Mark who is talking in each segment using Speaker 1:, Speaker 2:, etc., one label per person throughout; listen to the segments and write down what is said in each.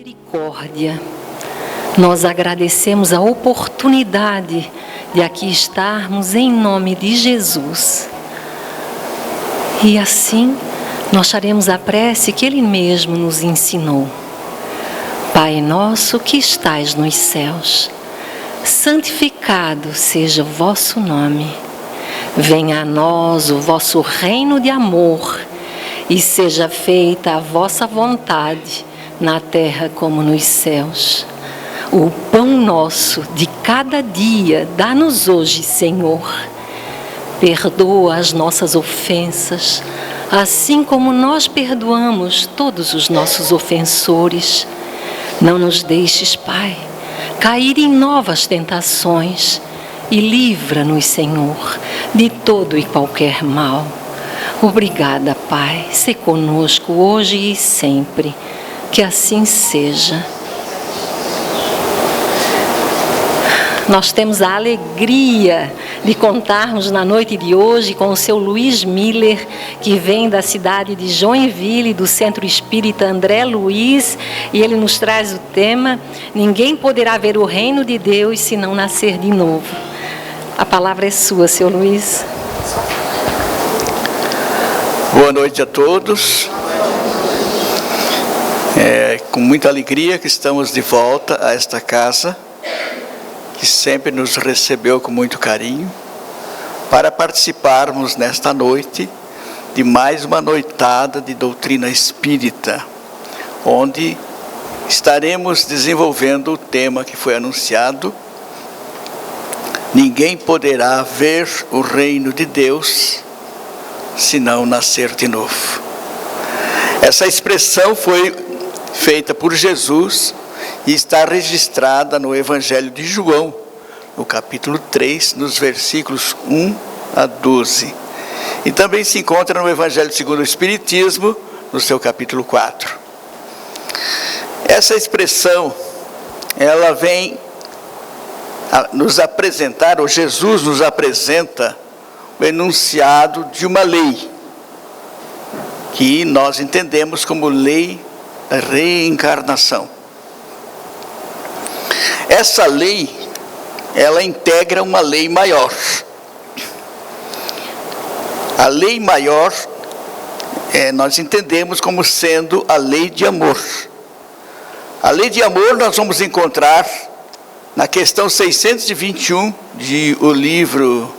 Speaker 1: Misericórdia, nós agradecemos a oportunidade de aqui estarmos em nome de Jesus. E assim, nós faremos a prece que Ele mesmo nos ensinou. Pai nosso que estais nos céus, santificado seja o vosso nome. Venha a nós o vosso reino de amor e seja feita a vossa vontade, na terra como nos céus. O pão nosso de cada dia dá-nos hoje, Senhor. Perdoa as nossas ofensas, assim como nós perdoamos todos os nossos ofensores. Não nos deixes, Pai, cair em novas tentações e livra-nos, Senhor, de todo e qualquer mal. Obrigada, Pai, sê conosco hoje e sempre. Que assim seja. Nós temos a alegria de contarmos na noite de hoje com o seu Luiz Miller, que vem da cidade de Joinville, do Centro Espírita André Luiz, e ele nos traz o tema: ninguém poderá ver o reino de Deus se não nascer de novo. A palavra é sua, seu Luiz.
Speaker 2: Boa noite a todos. Com muita alegria que estamos de volta a esta casa, que sempre nos recebeu com muito carinho, para participarmos nesta noite de mais uma noitada de doutrina espírita, onde estaremos desenvolvendo o tema que foi anunciado: ninguém poderá ver o reino de Deus se não nascer de novo. Essa expressão foi feita por Jesus e está registrada no Evangelho de João, no capítulo 3, nos versículos 1 a 12. E também se encontra no Evangelho segundo o Espiritismo, no seu capítulo 4. Essa expressão, ela vem nos apresentar, ou Jesus nos apresenta, o enunciado de uma lei, que nós entendemos como lei da reencarnação. Essa lei, ela integra uma lei maior. A lei maior, nós entendemos como sendo a lei de amor. A lei de amor nós vamos encontrar na questão 621 de O Livro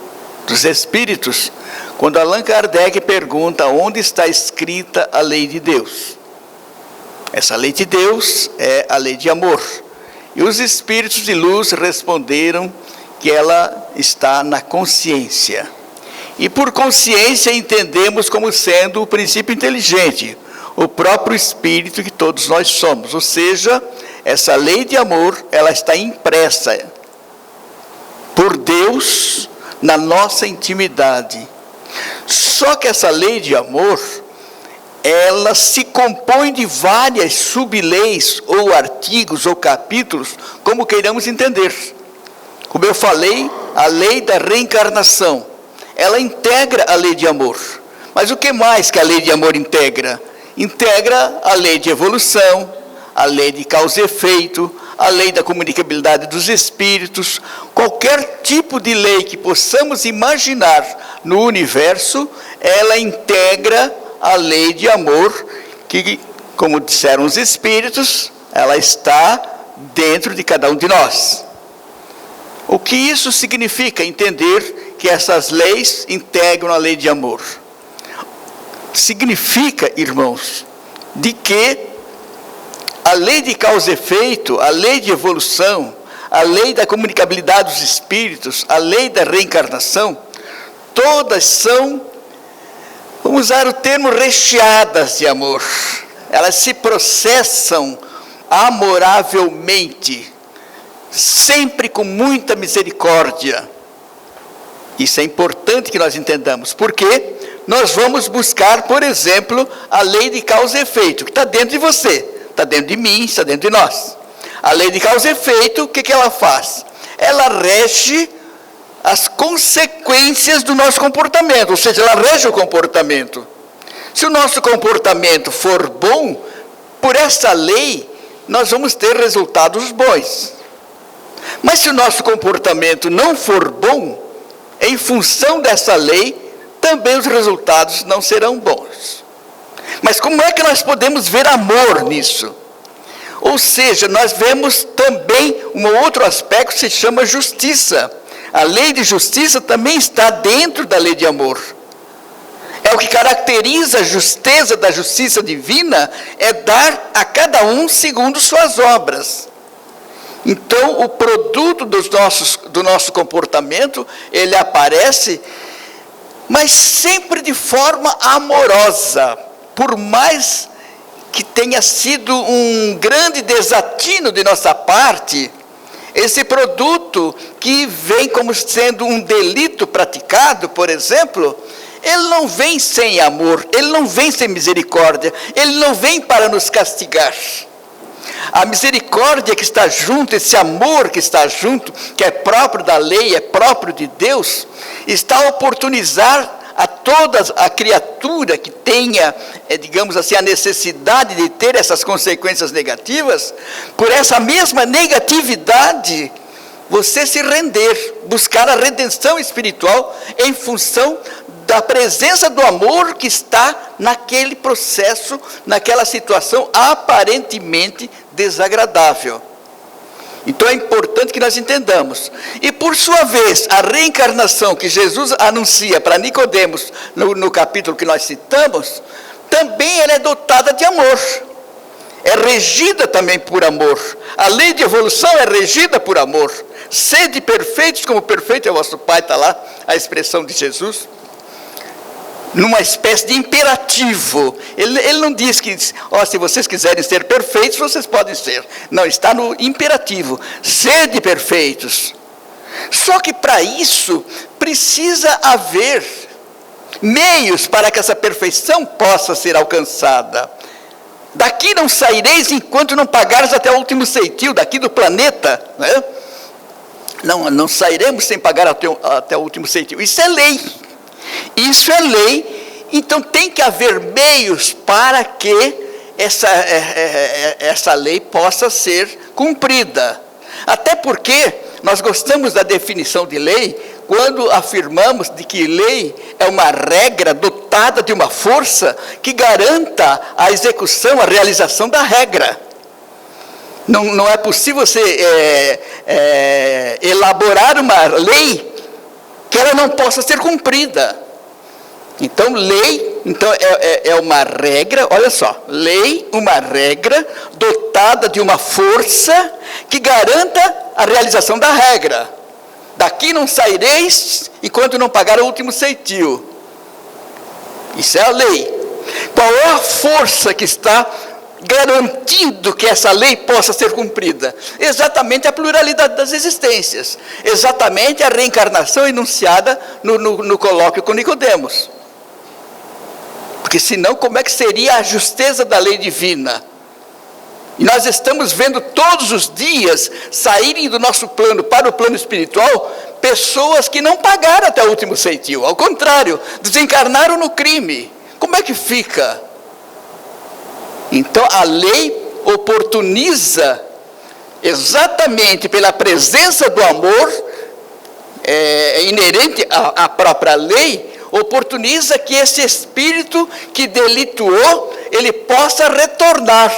Speaker 2: dos Espíritos, quando Allan Kardec pergunta onde está escrita a lei de Deus. Essa lei de Deus é a lei de amor. E os espíritos de luz responderam que ela está na consciência. E por consciência entendemos como sendo o princípio inteligente, o próprio espírito que todos nós somos. Ou seja, essa lei de amor, ela está impressa por Deus na nossa intimidade. Só que essa lei de amor, ela se compõe de várias sub-leis, ou artigos, ou capítulos, como queiramos entender. Como eu falei, a lei da reencarnação, ela integra a lei de amor. Mas o que mais que a lei de amor integra? Integra a lei de evolução, a lei de causa e efeito, a lei da comunicabilidade dos espíritos. Qualquer tipo de lei que possamos imaginar no universo, ela integra a lei de amor, que, como disseram os espíritos, ela está dentro de cada um de nós. O que isso significa? Entender que essas leis integram a lei de amor. Significa, irmãos, de que a lei de causa e efeito, a lei de evolução, a lei da comunicabilidade dos espíritos, a lei da reencarnação, todas são, vamos usar o termo, recheadas de amor. Elas se processam amoravelmente, sempre com muita misericórdia. Isso é importante que nós entendamos, porque nós vamos buscar, por exemplo, a lei de causa e efeito, que está dentro de você, está dentro de mim, está dentro de nós. A lei de causa e efeito, o que ela faz? Ela rege as consequências do nosso comportamento, ou seja, ela rege o comportamento. Se o nosso comportamento for bom, por essa lei, nós vamos ter resultados bons. Mas se o nosso comportamento não for bom, em função dessa lei, também os resultados não serão bons. Mas como é que nós podemos ver amor nisso? Ou seja, nós vemos também um outro aspecto que se chama justiça. A lei de justiça também está dentro da lei de amor. É o que caracteriza a justeza da justiça divina, é dar a cada um segundo suas obras. Então, o produto do nosso comportamento, ele aparece, mas sempre de forma amorosa. Por mais que tenha sido um grande desatino de nossa parte, esse produto que vem como sendo um delito praticado, por exemplo, ele não vem sem amor, ele não vem sem misericórdia, ele não vem para nos castigar. A misericórdia que está junto, esse amor que está junto, que é próprio da lei, é próprio de Deus, está a oportunizar a toda a criatura que tenha, digamos assim, a necessidade de ter essas consequências negativas, por essa mesma negatividade, você se render, buscar a redenção espiritual em função da presença do amor que está naquele processo, naquela situação aparentemente desagradável. Então é importante que nós entendamos. E por sua vez, a reencarnação que Jesus anuncia para Nicodemos, no capítulo que nós citamos, também ela é dotada de amor. É regida também por amor. A lei de evolução é regida por amor. Sede perfeitos como perfeito é o vosso Pai, está lá a expressão de Jesus. Numa espécie de imperativo. Ele não diz que, se vocês quiserem ser perfeitos, vocês podem ser. Não, está no imperativo. Sede perfeitos. Só que para isso, precisa haver meios para que essa perfeição possa ser alcançada. Daqui não saireis enquanto não pagares até o último centil, daqui do planeta, né? Não sairemos sem pagar até o último centil. Isso é lei. Isso é lei, então tem que haver meios para que essa lei possa ser cumprida. Até porque nós gostamos da definição de lei quando afirmamos de que lei é uma regra dotada de uma força que garanta a execução, a realização da regra. Não é possível você elaborar uma lei que ela não possa ser cumprida. Então, lei é uma regra, olha só, lei, uma regra dotada de uma força que garanta a realização da regra. Daqui não saireis enquanto não pagar o último centil. Isso é a lei. Qual é a força que está garantindo que essa lei possa ser cumprida? Exatamente a pluralidade das existências. Exatamente a reencarnação enunciada no colóquio com Nicodemos. Porque senão, como é que seria a justeza da lei divina? E nós estamos vendo todos os dias saírem do nosso plano para o plano espiritual pessoas que não pagaram até o último centil. Ao contrário, desencarnaram no crime. Como é que fica? Então a lei oportuniza, exatamente pela presença do amor, inerente à própria lei, oportuniza que esse espírito que delituou, ele possa retornar,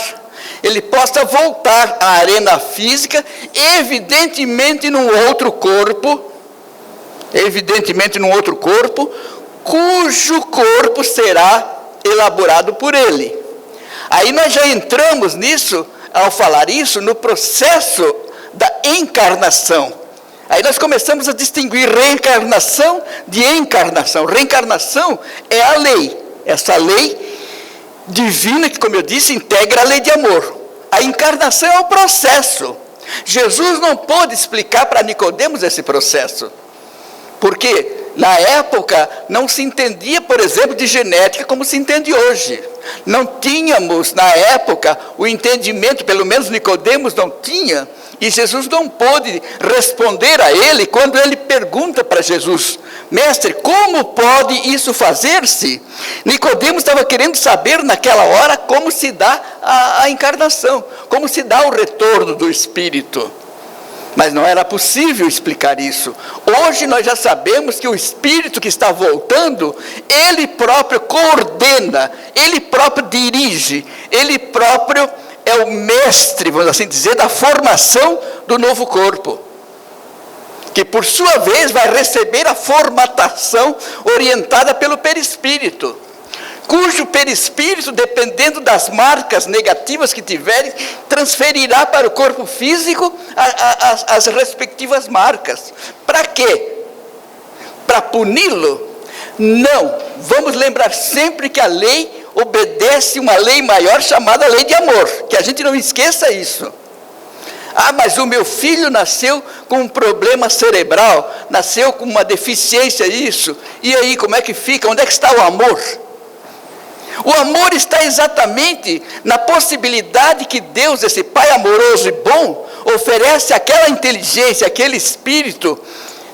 Speaker 2: ele possa voltar à arena física, evidentemente num outro corpo, cujo corpo será elaborado por ele. Aí nós já entramos nisso, ao falar isso, no processo da encarnação. Aí nós começamos a distinguir reencarnação de encarnação. Reencarnação é a lei, essa lei divina que, como eu disse, integra a lei de amor. A encarnação é o processo. Jesus não pôde explicar para Nicodemos esse processo, porque na época não se entendia, por exemplo, de genética como se entende hoje. não tínhamos na época o entendimento, pelo menos Nicodemos não tinha, e Jesus não pôde responder a ele quando ele pergunta para Jesus: mestre, como pode isso fazer-se? Nicodemos estava querendo saber naquela hora como se dá a encarnação, como se dá o retorno do Espírito. Mas não era possível explicar isso. Hoje nós já sabemos que o Espírito que está voltando, Ele próprio coordena, Ele próprio dirige, Ele próprio é o mestre, vamos assim dizer, da formação do novo corpo. Que por sua vez vai receber a formatação orientada pelo perispírito. Cujo perispírito, dependendo das marcas negativas que tiverem, transferirá para o corpo físico as respectivas marcas. Para quê? Para puni-lo? Não. Vamos lembrar sempre que a lei obedece uma lei maior chamada lei de amor. Que a gente não esqueça isso. Ah, mas o meu filho nasceu com um problema cerebral, nasceu com uma deficiência, isso. E aí, como é que fica? Onde é que está o amor? O amor está exatamente na possibilidade que Deus, esse Pai amoroso e bom, oferece aquela inteligência, aquele espírito,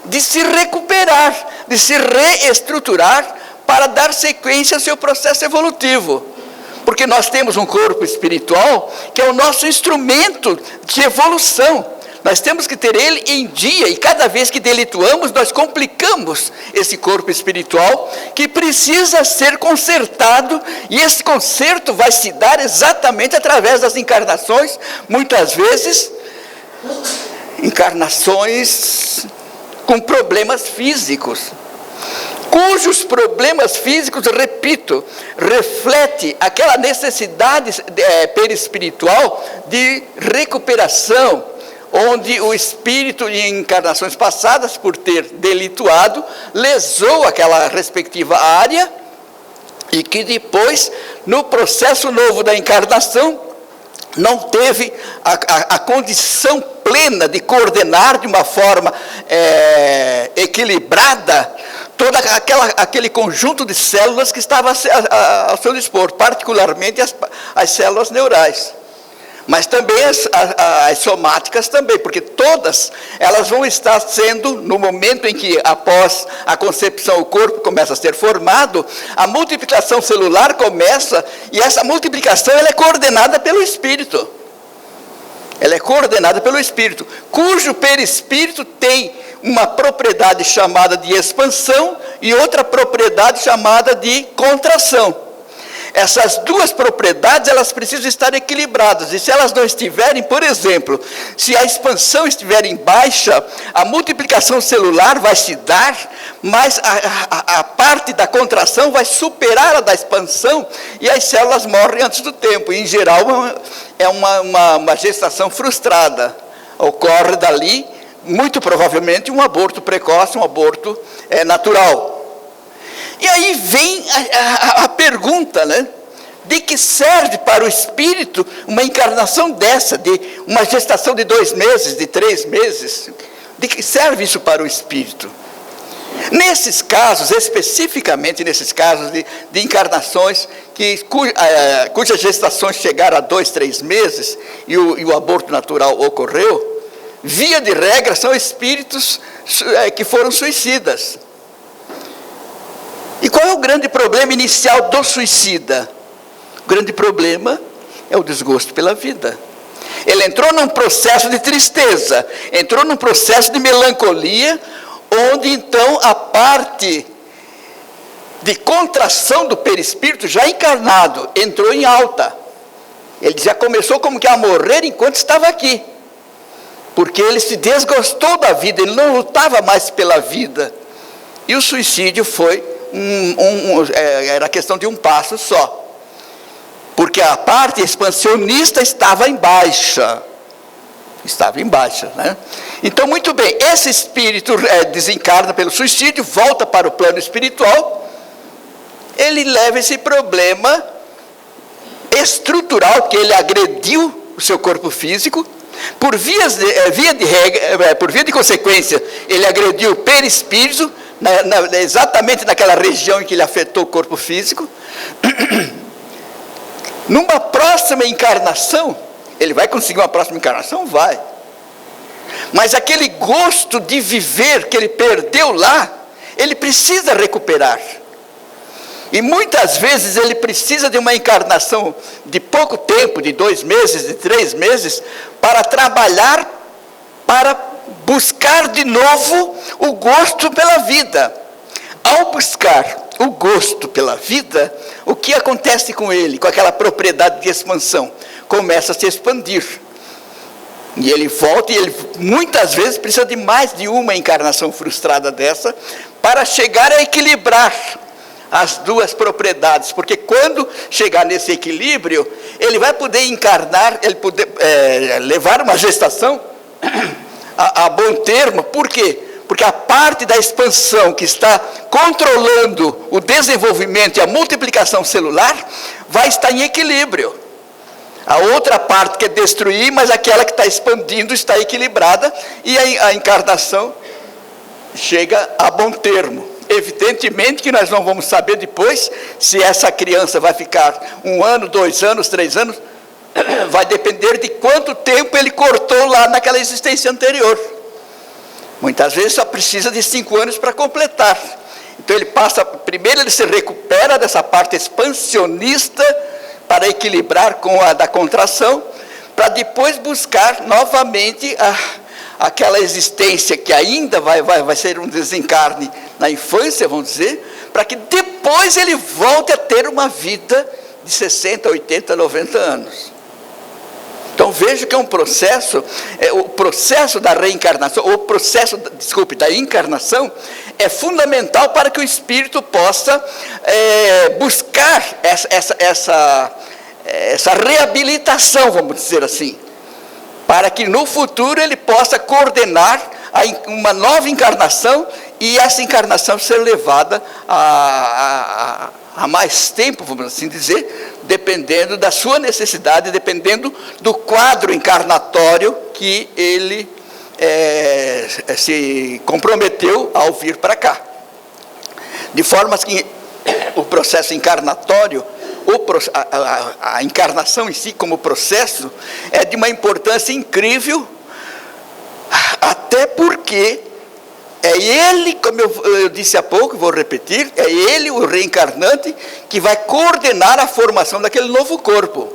Speaker 2: de se recuperar, de se reestruturar para dar sequência ao seu processo evolutivo. Porque nós temos um corpo espiritual que é o nosso instrumento de evolução. Nós temos que ter ele em dia, e cada vez que delituamos, nós complicamos esse corpo espiritual, que precisa ser consertado, e esse conserto vai se dar exatamente através das encarnações, muitas vezes, encarnações com problemas físicos, cujos problemas físicos, repito, reflete aquela necessidade perispiritual de recuperação, onde o espírito em encarnações passadas, por ter delituado, lesou aquela respectiva área, e que depois, no processo novo da encarnação, não teve a condição plena de coordenar de uma forma equilibrada todo aquele conjunto de células que estava ao seu dispor, particularmente as células neurais. Mas também as somáticas também, porque todas elas vão estar sendo, no momento em que após a concepção o corpo começa a ser formado, a multiplicação celular começa, e essa multiplicação ela é coordenada pelo Espírito. Ela é coordenada pelo Espírito, cujo perispírito tem uma propriedade chamada de expansão e outra propriedade chamada de contração. Essas duas propriedades, elas precisam estar equilibradas, e se elas não estiverem, por exemplo, se a expansão estiver em baixa, a multiplicação celular vai se dar, mas a parte da contração vai superar a da expansão, e as células morrem antes do tempo, e em geral é uma gestação frustrada, ocorre dali, muito provavelmente, um aborto precoce, um aborto natural. E aí vem a pergunta, né? De que serve para o espírito uma encarnação dessa, de uma gestação de 2 meses, de 3 meses? De que serve isso para o espírito? Nesses casos, especificamente nesses casos de encarnações cujas gestações chegaram a 2, 3 meses e o aborto natural ocorreu, via de regra são espíritos que foram suicidas. E qual é o grande problema inicial do suicida? O grande problema é o desgosto pela vida. Ele entrou num processo de tristeza, entrou num processo de melancolia, onde então a parte de contração do perispírito, já encarnado, entrou em alta. Ele já começou como que a morrer enquanto estava aqui. Porque ele se desgostou da vida, ele não lutava mais pela vida. E o suicídio foi era questão de um passo só. Porque a parte expansionista estava em baixa. Estava em baixa, né? Então, muito bem, esse espírito desencarna pelo suicídio, volta para o plano espiritual, ele leva esse problema estrutural, que ele agrediu o seu corpo físico, por via de consequência, ele agrediu o perispírito, exatamente naquela região em que ele afetou o corpo físico, Numa próxima encarnação, ele vai conseguir uma próxima encarnação? Vai. Mas aquele gosto de viver que ele perdeu lá, ele precisa recuperar. E muitas vezes ele precisa de uma encarnação de pouco tempo, de 2 meses, de 3 meses, para trabalhar, para buscar de novo o gosto pela vida. Ao buscar o gosto pela vida, o que acontece com ele, com aquela propriedade de expansão? Começa a se expandir. E ele volta, e ele muitas vezes precisa de mais de uma encarnação frustrada dessa, para chegar a equilibrar as duas propriedades, porque quando chegar nesse equilíbrio, ele vai poder encarnar, ele poder levar uma gestação a bom termo. Por quê? Porque a parte da expansão que está controlando o desenvolvimento e a multiplicação celular, vai estar em equilíbrio. A outra parte quer destruir, mas aquela que está expandindo está equilibrada, e a encarnação chega a bom termo. Evidentemente que nós não vamos saber depois se essa criança vai ficar 1 ano, 2 anos, 3 anos, vai depender de quanto tempo ele cortou lá naquela existência anterior. Muitas vezes só precisa de 5 anos para completar. Então ele passa, primeiro ele se recupera dessa parte expansionista para equilibrar com a da contração, para depois buscar novamente aquela existência que ainda vai ser um desencarne na infância, vamos dizer, para que depois ele volte a ter uma vida de 60, 80, 90 anos. Então veja que é um processo, o processo da reencarnação, o processo, da encarnação, é fundamental para que o espírito possa buscar essa reabilitação, vamos dizer assim, para que no futuro ele possa coordenar uma nova encarnação, e essa encarnação ser levada a mais tempo, vamos assim dizer, dependendo da sua necessidade, dependendo do quadro encarnatório que ele se comprometeu ao vir para cá. De forma que o processo encarnatório, a encarnação em si como processo, é de uma importância incrível, até porque é ele, como eu disse há pouco, vou repetir, é ele, o reencarnante, que vai coordenar a formação daquele novo corpo.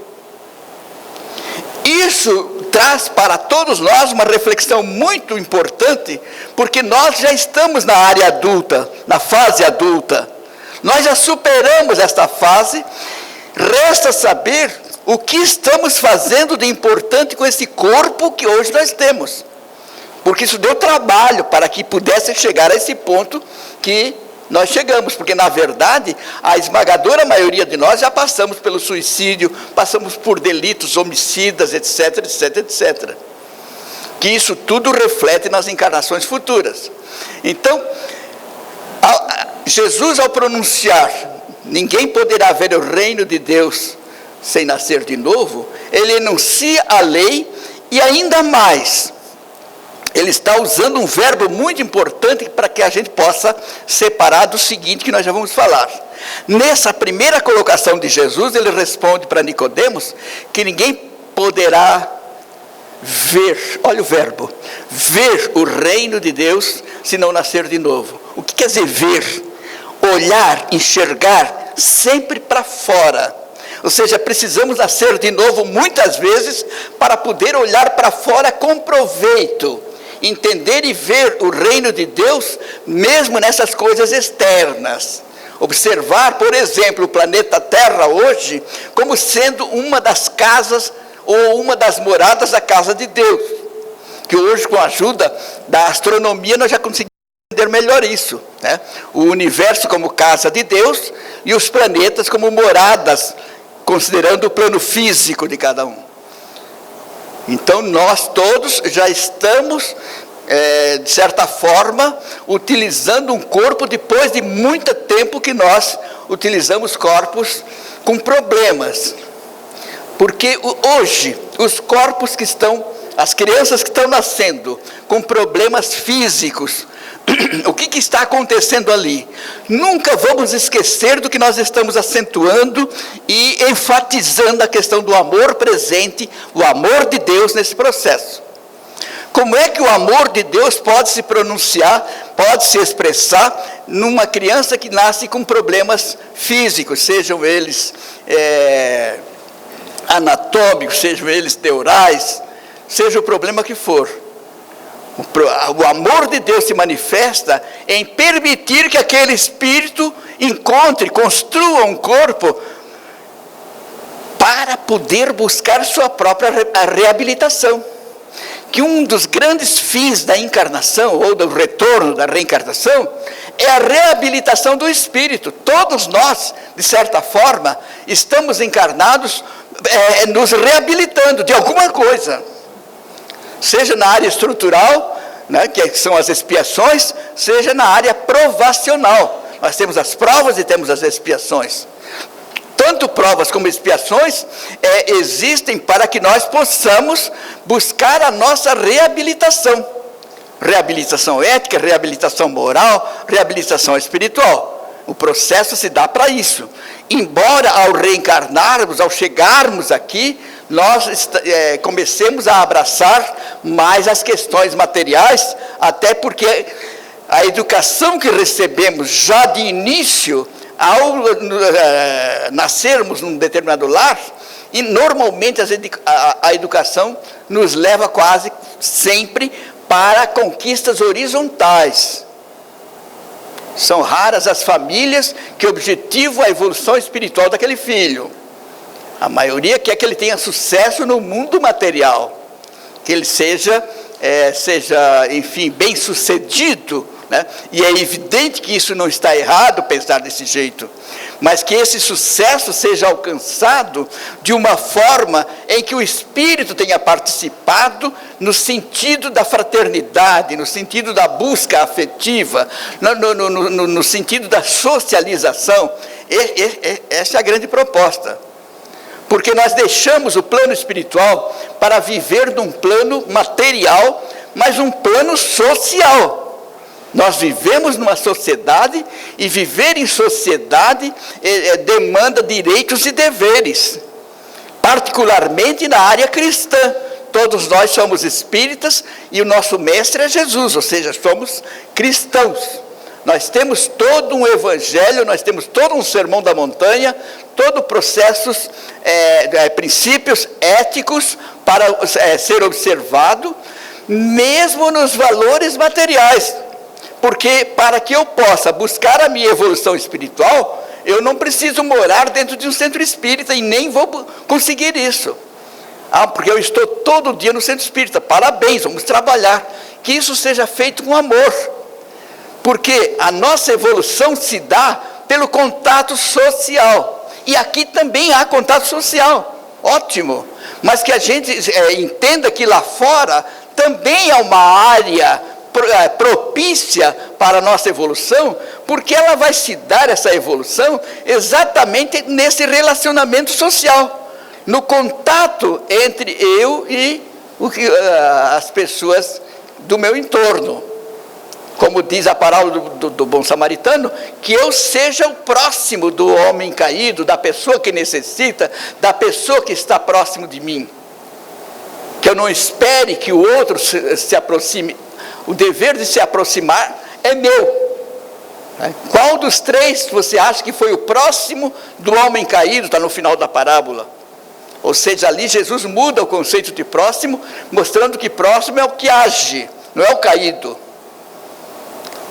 Speaker 2: Isso traz para todos nós uma reflexão muito importante, porque nós já estamos na área adulta, na fase adulta. Nós já superamos esta fase, resta saber o que estamos fazendo de importante com esse corpo que hoje nós temos. Porque isso deu trabalho para que pudesse chegar a esse ponto que nós chegamos. Porque, na verdade, a esmagadora maioria de nós já passamos pelo suicídio, passamos por delitos, homicidas, etc, etc, etc. Que isso tudo reflete nas encarnações futuras. Então, Jesus, ao pronunciar, ninguém poderá ver o reino de Deus sem nascer de novo, ele enuncia a lei, e ainda mais, ele está usando um verbo muito importante para que a gente possa separar do seguinte que nós já vamos falar. Nessa primeira colocação de Jesus, ele responde para Nicodemos que ninguém poderá ver, olha o verbo, ver o reino de Deus se não nascer de novo. O que quer dizer ver? Olhar, enxergar sempre para fora. Ou seja, precisamos nascer de novo muitas vezes para poder olhar para fora com proveito, entender e ver o reino de Deus mesmo nessas coisas externas. Observar, por exemplo, o planeta Terra hoje como sendo uma das casas ou uma das moradas da casa de Deus, que hoje, com a ajuda da astronomia, nós já conseguimos entender melhor isso, né? O universo como casa de Deus e os planetas como moradas, considerando o plano físico de cada um. Então nós todos já estamos, de certa forma, utilizando um corpo depois de muito tempo que nós utilizamos corpos com problemas. Porque hoje, os corpos que estão, as crianças que estão nascendo com problemas físicos, o que está acontecendo ali? Nunca vamos esquecer do que nós estamos acentuando e enfatizando a questão do amor presente, o amor de Deus nesse processo. Como é que o amor de Deus pode se pronunciar, pode se expressar numa criança que nasce com problemas físicos, sejam eles anatômicos, sejam eles neurais, seja o problema que for? O amor de Deus se manifesta em permitir que aquele espírito encontre, construa um corpo para poder buscar sua própria reabilitação. Que um dos grandes fins da encarnação, ou do retorno da reencarnação, é a reabilitação do espírito. Todos nós, de certa forma, estamos encarnados, nos reabilitando de alguma coisa. Seja na área estrutural, né, que são as expiações, seja na área provacional. Nós temos as provas e temos as expiações. Tanto provas como expiações existem para que nós possamos buscar a nossa reabilitação. Reabilitação ética, reabilitação moral, reabilitação espiritual. O processo se dá para isso. Embora ao reencarnarmos, ao chegarmos aqui, nós comecemos a abraçar mais as questões materiais, até porque a educação que recebemos já de início, ao nascermos num determinado lar, e normalmente a educação nos leva quase sempre para conquistas horizontais. São raras as famílias que objetivam a evolução espiritual daquele filho. A maioria quer que ele tenha sucesso no mundo material, que ele seja, enfim, bem sucedido, né? E é evidente que isso não está errado, pensar desse jeito, mas que esse sucesso seja alcançado de uma forma em que o espírito tenha participado no sentido da fraternidade, no sentido da busca afetiva, no sentido da socialização. Essa é a grande proposta. Porque nós deixamos o plano espiritual para viver num plano material, mas um plano social. Nós vivemos numa sociedade, e viver em sociedade demanda direitos e deveres, particularmente na área cristã. Todos nós somos espíritas e o nosso mestre é Jesus, ou seja, somos cristãos. Nós temos todo um evangelho, nós temos todo um sermão da montanha, todo processos, princípios éticos para ser observado, mesmo nos valores materiais. Porque para que eu possa buscar a minha evolução espiritual, eu não preciso morar dentro de um centro espírita e nem vou conseguir isso. Porque eu estou todo dia no centro espírita. Parabéns, vamos trabalhar. Que isso seja feito com amor. Porque a nossa evolução se dá pelo contato social. E aqui também há contato social. Ótimo. Mas que a gente entenda que lá fora também é uma área propícia para a nossa evolução, porque ela vai se dar, essa evolução, exatamente nesse relacionamento social, no contato entre eu e as pessoas do meu entorno. Como diz a parábola do bom samaritano, que eu seja o próximo do homem caído, da pessoa que necessita, da pessoa que está próximo de mim. Que eu não espere que o outro se aproxime. O dever de se aproximar é meu. Qual dos três você acha que foi o próximo do homem caído? Está no final da parábola. Ou seja, ali Jesus muda o conceito de próximo, mostrando que próximo é o que age, não é o caído.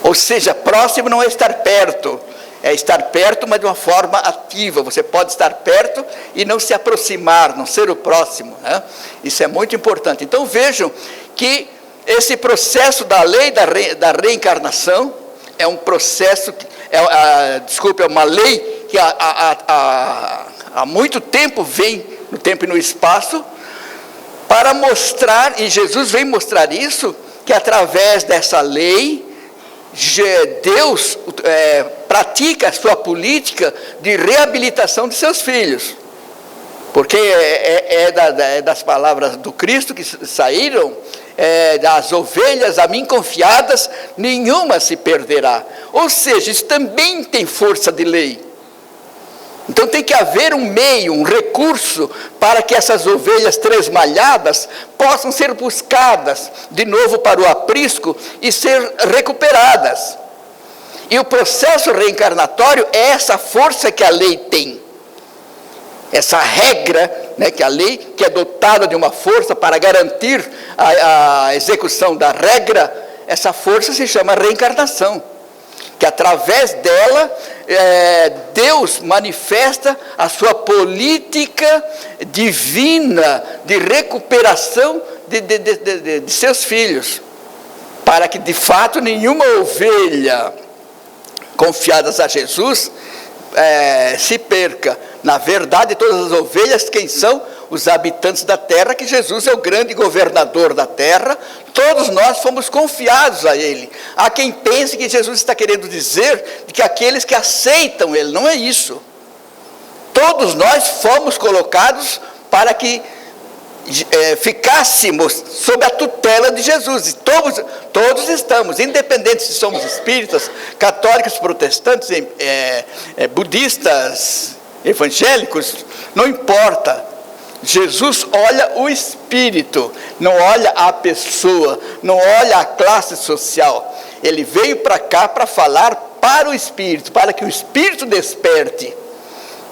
Speaker 2: Ou seja, próximo não é estar perto, é estar perto, mas de uma forma ativa. Você pode estar perto e não se aproximar, não ser o próximo, né? Isso é muito importante. Então vejam que esse processo da lei da reencarnação é um processo, é uma lei que há muito tempo vem no tempo e no espaço, para mostrar, e Jesus vem mostrar isso, que através dessa lei, Deus pratica a sua política de reabilitação de seus filhos. Porque das palavras do Cristo que saíram, das ovelhas a mim confiadas, nenhuma se perderá. Ou seja, isso também tem força de lei. Então tem que haver um meio, um recurso, para que essas ovelhas tresmalhadas possam ser buscadas de novo para o aprisco e ser recuperadas. E o processo reencarnatório é essa força que a lei tem. Essa regra, né, que a lei, que é dotada de uma força para garantir a execução da regra, essa força se chama reencarnação. Que através dela, Deus manifesta a sua política divina de recuperação de seus filhos. Para que de fato nenhuma ovelha confiadas a Jesus se perca. Na verdade, todas as ovelhas, quem são? Os habitantes da terra, que Jesus é o grande governador da terra. Todos nós fomos confiados a Ele. Há quem pense que Jesus está querendo dizer que aqueles que aceitam Ele, não é isso. Todos nós fomos colocados para que ficássemos sob a tutela de Jesus. E todos estamos, independente se somos espíritas, católicos, protestantes, budistas, evangélicos, não importa. Jesus olha o espírito, não olha a pessoa, não olha a classe social. Ele veio para cá para falar para o espírito, para que o espírito desperte.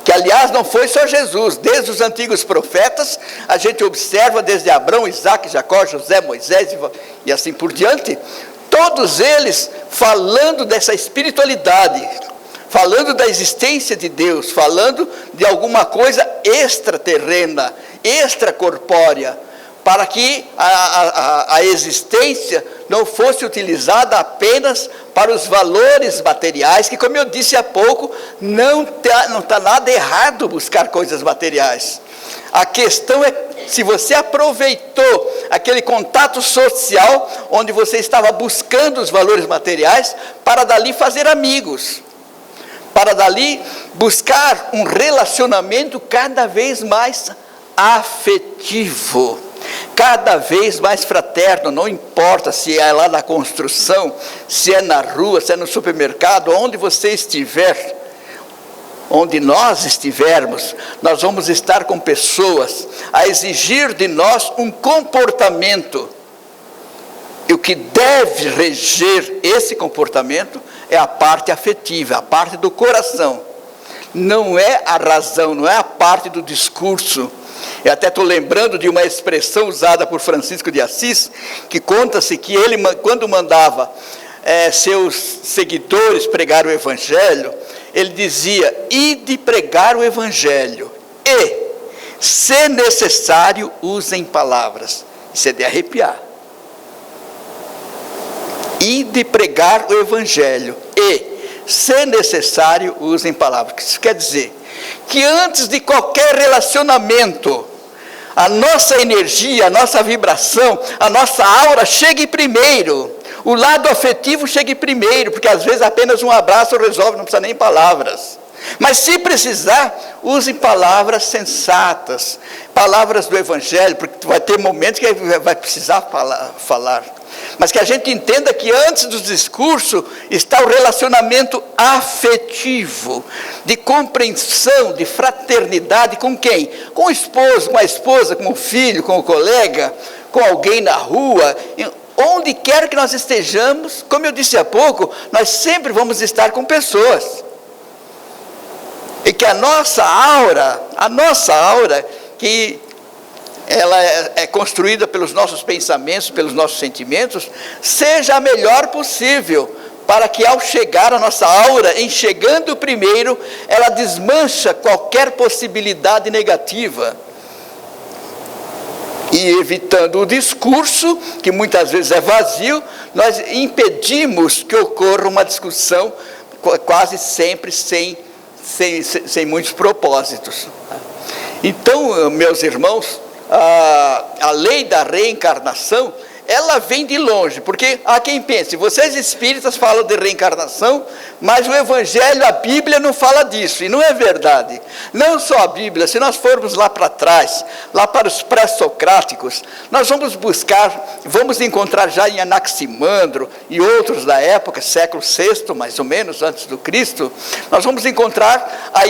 Speaker 2: Que aliás não foi só Jesus, desde os antigos profetas, a gente observa desde Abraão, Isaac, Jacó, José, Moisés e assim por diante, todos eles falando dessa espiritualidade, falando da existência de Deus, falando de alguma coisa extraterrena, extracorpórea, para que a existência não fosse utilizada apenas para os valores materiais, que, como eu disse há pouco, não está nada errado buscar coisas materiais. A questão é se você aproveitou aquele contato social, onde você estava buscando os valores materiais, para dali fazer amigos, para dali buscar um relacionamento cada vez mais afetivo, cada vez mais fraterno. Não importa se é lá na construção, se é na rua, se é no supermercado, onde você estiver, onde nós estivermos, nós vamos estar com pessoas a exigir de nós um comportamento. E o que deve reger esse comportamento é a parte afetiva, a parte do coração. Não é a razão, não é a parte do discurso. Eu até estou lembrando de uma expressão usada por Francisco de Assis, que conta-se que ele, quando mandava seus seguidores pregar o Evangelho, ele dizia: ide pregar o Evangelho e, se necessário, usem palavras. Isso é de arrepiar. Ide pregar o Evangelho e, se necessário, usem palavras. Isso quer dizer que antes de qualquer relacionamento, a nossa energia, a nossa vibração, a nossa aura chegue primeiro. O lado afetivo chegue primeiro, porque às vezes apenas um abraço resolve, não precisa nem palavras. Mas se precisar, use palavras sensatas, palavras do Evangelho, porque vai ter momentos que vai precisar falar. Mas que a gente entenda que antes do discurso está o relacionamento afetivo, de compreensão, de fraternidade com quem? Com o esposo, com a esposa, com o filho, com o colega, com alguém na rua. Onde quer que nós estejamos, como eu disse há pouco, nós sempre vamos estar com pessoas. E que a nossa aura, que ela é construída pelos nossos pensamentos, pelos nossos sentimentos, seja a melhor possível, para que ao chegar a nossa aura, em chegando primeiro, ela desmancha qualquer possibilidade negativa. E evitando o discurso, que muitas vezes é vazio, nós impedimos que ocorra uma discussão quase sempre sem muitos propósitos. Então, meus irmãos, a lei da reencarnação ela vem de longe, porque há quem pense, vocês espíritas falam de reencarnação, mas o Evangelho, a Bíblia não fala disso, e não é verdade. Não só a Bíblia, se nós formos lá para trás, lá para os pré-socráticos, nós vamos encontrar já em Anaximandro e outros da época, século VI, mais ou menos, antes do Cristo, nós vamos encontrar a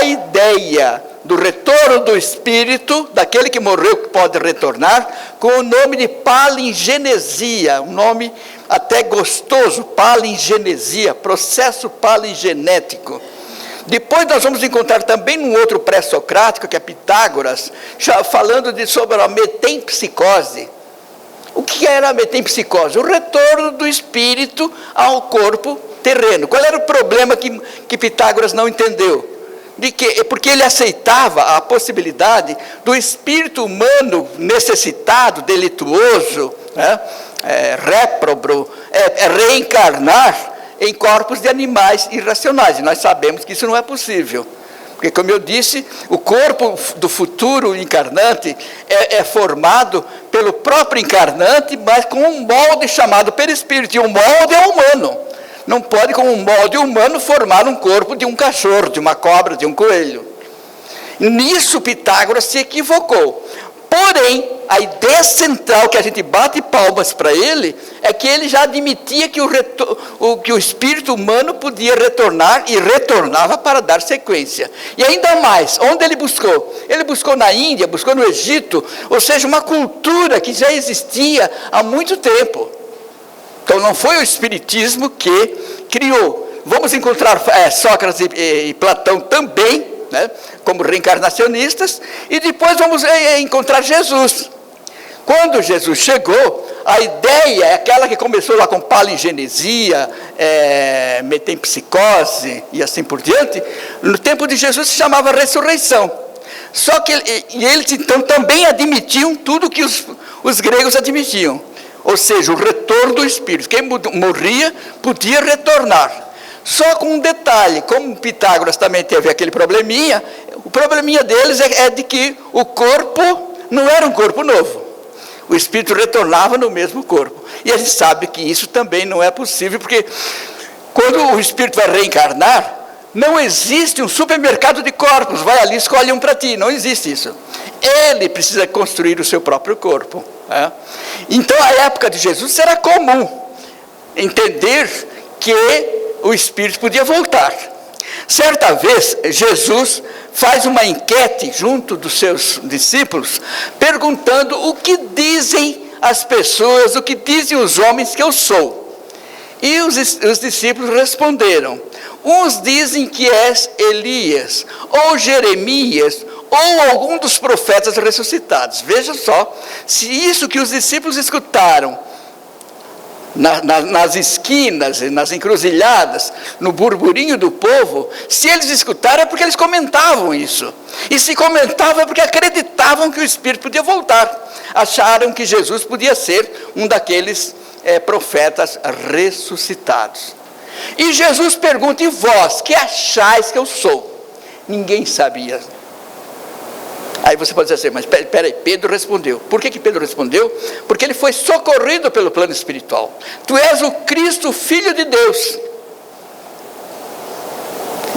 Speaker 2: ideia do retorno do espírito, daquele que morreu que pode retornar, com o nome de palingenesia, um nome até gostoso, palingenesia, processo palingenético. Depois nós vamos encontrar também um outro pré-socrático, que é Pitágoras, falando sobre a metempsicose. O que era a metempsicose? O retorno do espírito ao corpo terreno. Qual era o problema que Pitágoras não entendeu? Porque ele aceitava a possibilidade do espírito humano necessitado, delituoso, réprobo, reencarnar em corpos de animais irracionais. E nós sabemos que isso não é possível. Porque, como eu disse, o corpo do futuro encarnante é formado pelo próprio encarnante, mas com um molde chamado perispírito. E o molde é humano. Não pode, com um molde humano, formar um corpo de um cachorro, de uma cobra, de um coelho. Nisso Pitágoras se equivocou. Porém, a ideia central que a gente bate palmas para ele, é que ele já admitia que o espírito humano podia retornar, e retornava para dar sequência. E ainda mais, onde ele buscou? Ele buscou na Índia, buscou no Egito, ou seja, uma cultura que já existia há muito tempo. Então não foi o espiritismo que criou. Vamos encontrar Sócrates e Platão também, como reencarnacionistas, e depois vamos encontrar Jesus. Quando Jesus chegou, a ideia é aquela que começou lá com palingenesia, metempsicose e assim por diante. No tempo de Jesus se chamava ressurreição. Só que eles então também admitiam tudo que os gregos admitiam. Ou seja, o retorno do espírito. Quem morria podia retornar. Só com um detalhe, como Pitágoras também teve aquele probleminha, o probleminha deles é de que o corpo não era um corpo novo. O espírito retornava no mesmo corpo. E a gente sabe que isso também não é possível, porque quando o espírito vai reencarnar, não existe um supermercado de corpos, vai ali e escolhe um para ti, não existe isso. Ele precisa construir o seu próprio corpo. Então, a época de Jesus será comum entender que o espírito podia voltar. Certa vez, Jesus faz uma enquete junto dos seus discípulos, perguntando o que dizem as pessoas, o que dizem os homens que eu sou. E os discípulos responderam: uns dizem que és Elias, ou Jeremias, ou algum dos profetas ressuscitados. Veja só, se isso que os discípulos escutaram nas esquinas, nas encruzilhadas, no burburinho do povo, se eles escutaram é porque eles comentavam isso. E se comentavam é porque acreditavam que o Espírito podia voltar. Acharam que Jesus podia ser um daqueles profetas ressuscitados. E Jesus pergunta: e vós, que achais que eu sou? Ninguém sabia. Aí você pode dizer assim: mas peraí, Pedro respondeu. Por que Pedro respondeu? Porque ele foi socorrido pelo plano espiritual. Tu és o Cristo, Filho de Deus.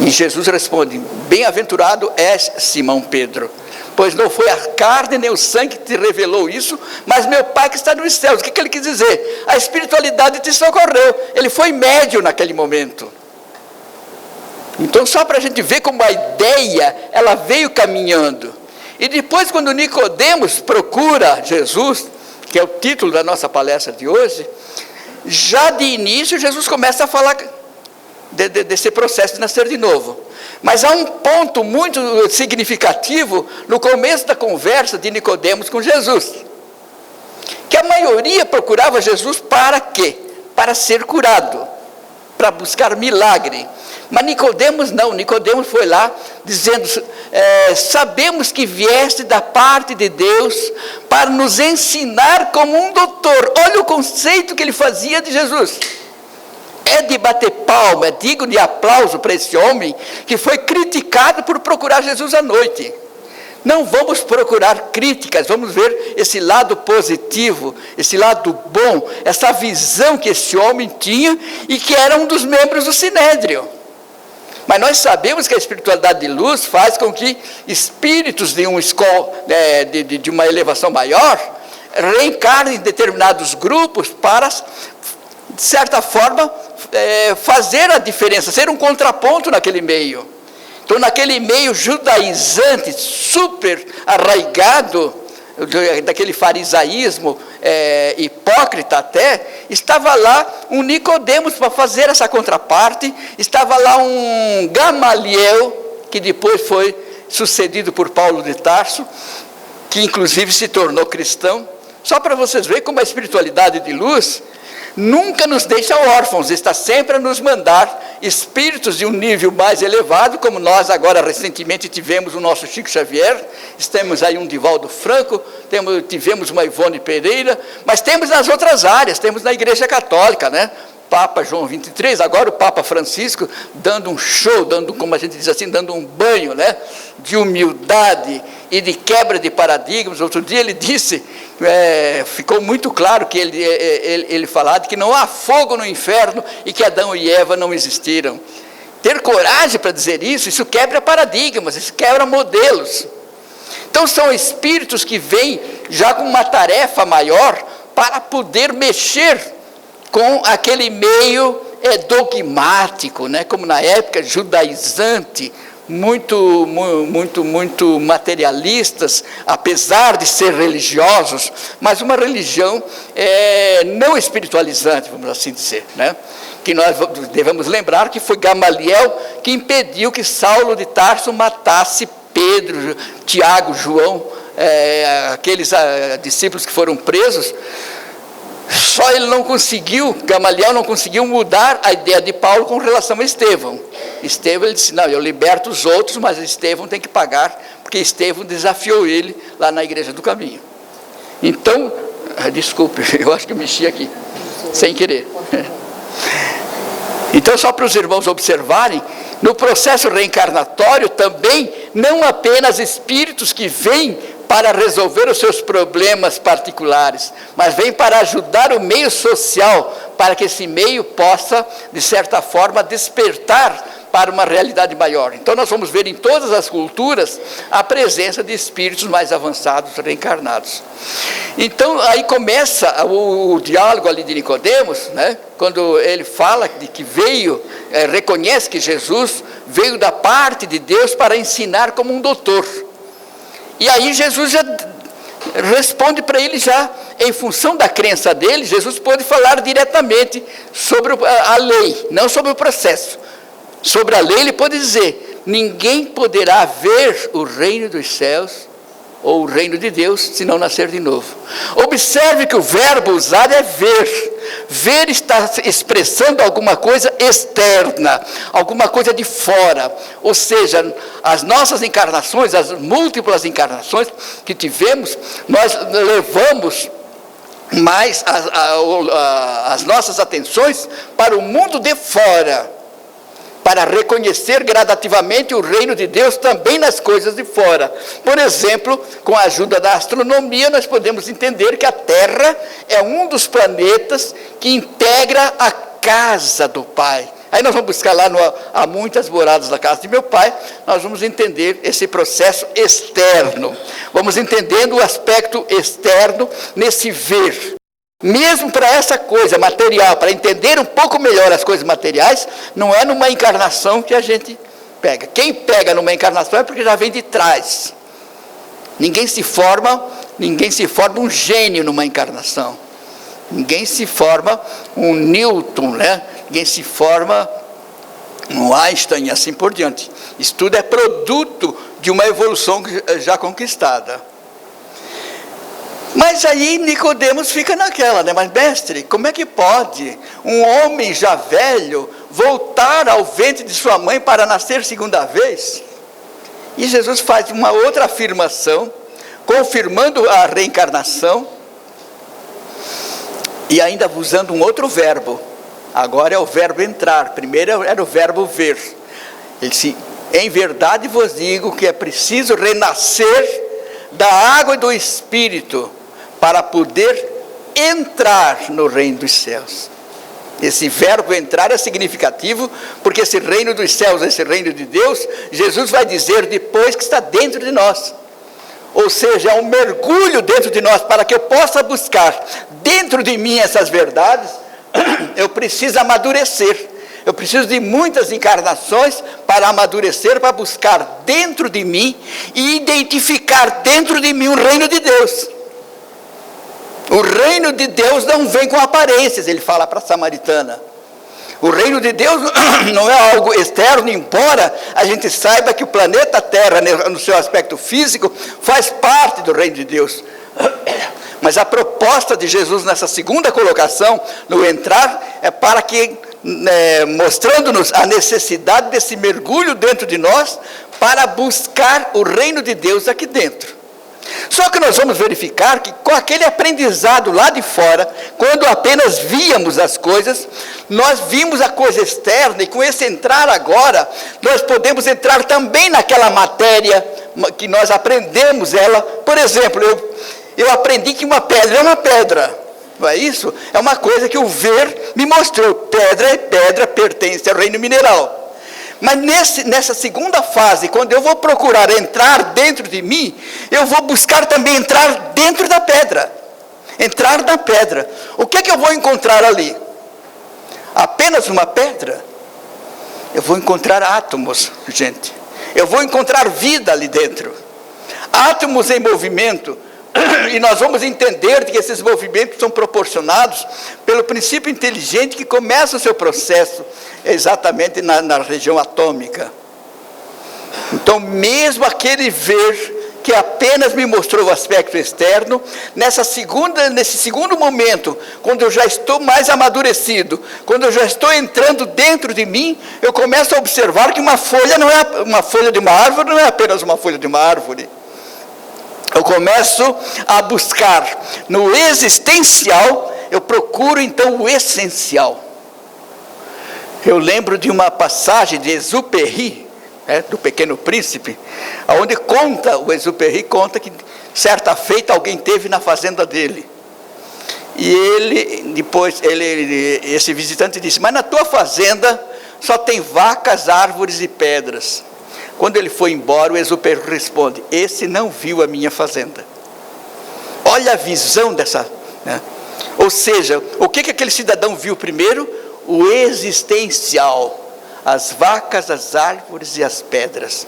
Speaker 2: E Jesus responde: bem-aventurado és Simão Pedro, pois não foi a carne nem o sangue que te revelou isso, mas meu Pai que está nos céus. O que ele quis dizer? A espiritualidade te socorreu. Ele foi médium naquele momento. Então, só para a gente ver como a ideia, ela veio caminhando. E depois, quando Nicodemos procura Jesus, que é o título da nossa palestra de hoje, já de início Jesus começa a falar desse processo de nascer de novo. Mas há um ponto muito significativo no começo da conversa de Nicodemos com Jesus, que a maioria procurava Jesus para quê? Para ser curado, para buscar milagre. Mas Nicodemos não, Nicodemos foi lá dizendo: sabemos que vieste da parte de Deus para nos ensinar como um doutor. Olha o conceito que ele fazia de Jesus. É de bater palma, é digno de aplauso para esse homem que foi criticado por procurar Jesus à noite. Não vamos procurar críticas, vamos ver esse lado positivo, esse lado bom, essa visão que esse homem tinha e que era um dos membros do Sinédrio. Mas nós sabemos que a espiritualidade de luz faz com que espíritos de uma elevação maior reencarnem em determinados grupos para, de certa forma, fazer a diferença, ser um contraponto naquele meio. Então, naquele meio judaizante, super arraigado, daquele farisaísmo hipócrita até, estava lá um Nicodemos para fazer essa contraparte, estava lá um Gamaliel, que depois foi sucedido por Paulo de Tarso, que inclusive se tornou cristão. Só para vocês verem como a espiritualidade de luz nunca nos deixa órfãos, está sempre a nos mandar espíritos de um nível mais elevado, como nós agora recentemente tivemos o nosso Chico Xavier, temos aí um Divaldo Franco, tivemos uma Ivone Pereira, mas temos nas outras áreas, temos na Igreja Católica, né? Papa João XXIII, agora o Papa Francisco, dando um show, como a gente diz assim, dando um banho, né, de humildade e de quebra de paradigmas. Outro dia ele disse, ficou muito claro que ele falava que não há fogo no inferno e que Adão e Eva não existiram. Ter coragem para dizer isso quebra paradigmas, isso quebra modelos. Então são espíritos que vêm já com uma tarefa maior para poder mexer com aquele meio dogmático, né? Como na época judaizante, muito materialistas, apesar de ser religiosos, mas uma religião não espiritualizante, vamos assim dizer, né? Que nós devemos lembrar que foi Gamaliel que impediu que Saulo de Tarso matasse Pedro, Tiago, João, aqueles discípulos que foram presos. Só Gamaliel não conseguiu mudar a ideia de Paulo com relação a Estevão. Estevão, ele disse, não, eu liberto os outros, mas Estevão tem que pagar, porque Estevão desafiou ele lá na Igreja do Caminho. Então, desculpe, eu acho que eu mexi aqui, sem querer. Então, só para os irmãos observarem, no processo reencarnatório também, não apenas espíritos que vêm para resolver os seus problemas particulares, mas vem para ajudar o meio social, para que esse meio possa, de certa forma, despertar para uma realidade maior. Então nós vamos ver em todas as culturas a presença de espíritos mais avançados, reencarnados. Então aí começa o diálogo ali de Nicodemos, né? Quando ele fala de que reconhece que Jesus veio da parte de Deus para ensinar como um doutor. E aí Jesus já responde para ele já, em função da crença dele, Jesus pode falar diretamente sobre a lei, não sobre o processo. Sobre a lei ele pode dizer, ninguém poderá ver o reino dos céus ou o reino de Deus se não nascer de novo. Observe que o verbo usado é ver. Ver está expressando alguma coisa externa, alguma coisa de fora. Ou seja, as nossas encarnações, as múltiplas encarnações que tivemos, nós levamos mais as nossas atenções para o mundo de fora, para reconhecer gradativamente o reino de Deus também nas coisas de fora. Por exemplo, com a ajuda da astronomia, nós podemos entender que a Terra é um dos planetas que integra a casa do Pai. Aí nós vamos buscar lá, há muitas moradas da casa de meu pai, nós vamos entender esse processo externo. Vamos entendendo o aspecto externo nesse ver. Mesmo para essa coisa material, para entender um pouco melhor as coisas materiais, não é numa encarnação que a gente pega. Quem pega numa encarnação é porque já vem de trás. Ninguém se forma um gênio numa encarnação. Ninguém se forma um Newton, né? Ninguém se forma um Einstein e assim por diante. Isso tudo é produto de uma evolução já conquistada. Mas aí Nicodemos fica naquela, né? Mas mestre, como é que pode um homem já velho voltar ao ventre de sua mãe para nascer segunda vez? E Jesus faz uma outra afirmação, confirmando a reencarnação, e ainda usando um outro verbo. Agora é o verbo entrar, primeiro era o verbo ver. Ele disse, Em verdade vos digo que é preciso renascer da água e do Espírito para poder entrar no reino dos céus. Esse verbo entrar é significativo, porque esse reino dos céus, esse reino de Deus, Jesus vai dizer depois que está dentro de nós. Ou seja, é um mergulho dentro de nós, para que eu possa buscar dentro de mim essas verdades. Eu preciso amadurecer. Eu preciso de muitas encarnações para amadurecer, para buscar dentro de mim e identificar dentro de mim o reino de Deus. O reino de Deus não vem com aparências, ele fala para a samaritana. O reino de Deus não é algo externo, embora a gente saiba que o planeta Terra, no seu aspecto físico, faz parte do reino de Deus. Mas a proposta de Jesus nessa segunda colocação, no entrar, é para que, mostrando-nos a necessidade desse mergulho dentro de nós, para buscar o reino de Deus aqui dentro. Só que nós vamos verificar que com aquele aprendizado lá de fora, quando apenas víamos as coisas, nós vimos a coisa externa, e com esse entrar agora, nós podemos entrar também naquela matéria que nós aprendemos ela. Por exemplo, eu aprendi que uma pedra é uma pedra, não é isso? É uma coisa que o ver me mostrou. Pedra é pedra, pertence ao reino mineral. Mas nessa segunda fase, quando eu vou procurar entrar dentro de mim, eu vou buscar também entrar dentro da pedra. Entrar na pedra. O que é que eu vou encontrar ali? Apenas uma pedra? Eu vou encontrar átomos, gente. Eu vou encontrar vida ali dentro. Átomos em movimento. E nós vamos entender que esses movimentos são proporcionados pelo princípio inteligente que começa o seu processo exatamente na região atômica. Então, mesmo aquele ver que apenas me mostrou o aspecto externo, nesse segundo momento, quando eu já estou mais amadurecido, quando eu já estou entrando dentro de mim, eu começo a observar que uma folha de uma árvore não é apenas uma folha de uma árvore. Eu começo a buscar no existencial, eu procuro então o essencial. Eu lembro de uma passagem de Exupéry, do Pequeno Príncipe, onde o Exupéry conta que certa feita alguém teve na fazenda dele. E esse visitante disse: mas na tua fazenda só tem vacas, árvores e pedras. Quando ele foi embora, o Exupéry responde: esse não viu a minha fazenda. Olha a visão dessa, Ou seja, o que aquele cidadão viu primeiro? O existencial. As vacas, as árvores e as pedras.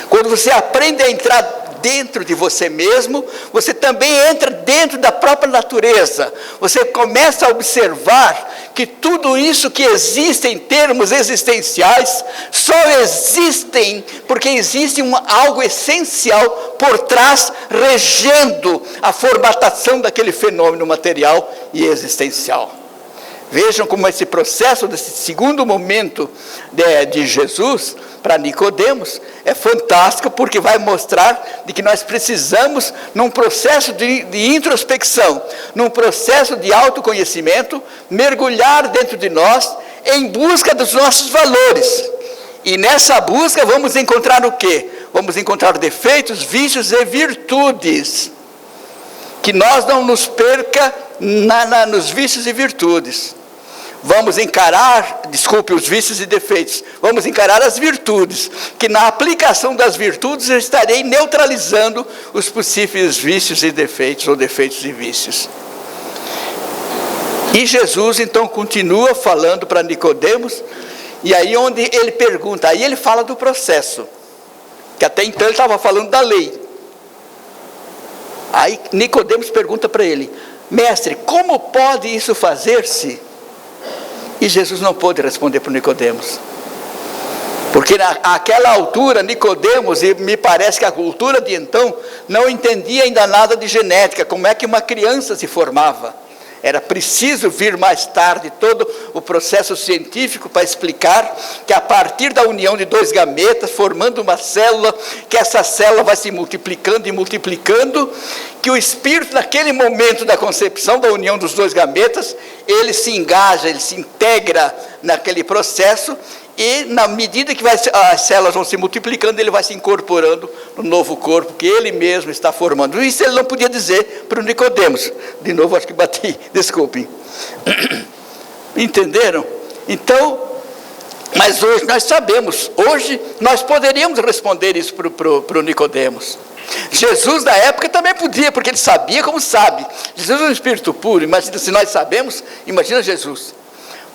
Speaker 2: Quando você aprende a entrar dentro de você mesmo, você também entra dentro da própria natureza. Você começa a observar que tudo isso que existe em termos existenciais, só existem porque existe algo essencial por trás, regendo a formatação daquele fenômeno material e existencial. Vejam como esse processo, desse segundo momento de Jesus, para Nicodemos, é fantástico, porque vai mostrar de que nós precisamos, num processo de introspecção, num processo de autoconhecimento, mergulhar dentro de nós, em busca dos nossos valores. E nessa busca vamos encontrar o quê? Vamos encontrar defeitos, vícios e virtudes. Que nós não nos perca nos vícios e virtudes. Vamos encarar, os vícios e defeitos, vamos encarar as virtudes, que na aplicação das virtudes eu estarei neutralizando os possíveis vícios e defeitos, ou defeitos e vícios. E Jesus então continua falando para Nicodemos, e aí onde ele pergunta, aí ele fala do processo, que até então ele estava falando da lei. Aí Nicodemos pergunta para ele: mestre, como pode isso fazer-se? E Jesus não pôde responder para Nicodemos, porque naquela altura Nicodemos, e me parece que a cultura de então, não entendia ainda nada de genética, como é que uma criança se formava. Era preciso vir mais tarde todo o processo científico para explicar que a partir da união de dois gametas, formando uma célula, que essa célula vai se multiplicando e multiplicando, que o espírito naquele momento da concepção, da união dos dois gametas, ele se engaja, ele se integra naquele processo, e na medida que as células vão se multiplicando, ele vai se incorporando no novo corpo que ele mesmo está formando. Isso ele não podia dizer para o Nicodemos. De novo, acho que bati, desculpem. Entenderam? Então, mas hoje nós sabemos, hoje nós poderíamos responder isso para o Nicodemos. Jesus na época também podia, porque ele sabia como sabe. Jesus é um espírito puro, imagina, se nós sabemos, imagina Jesus.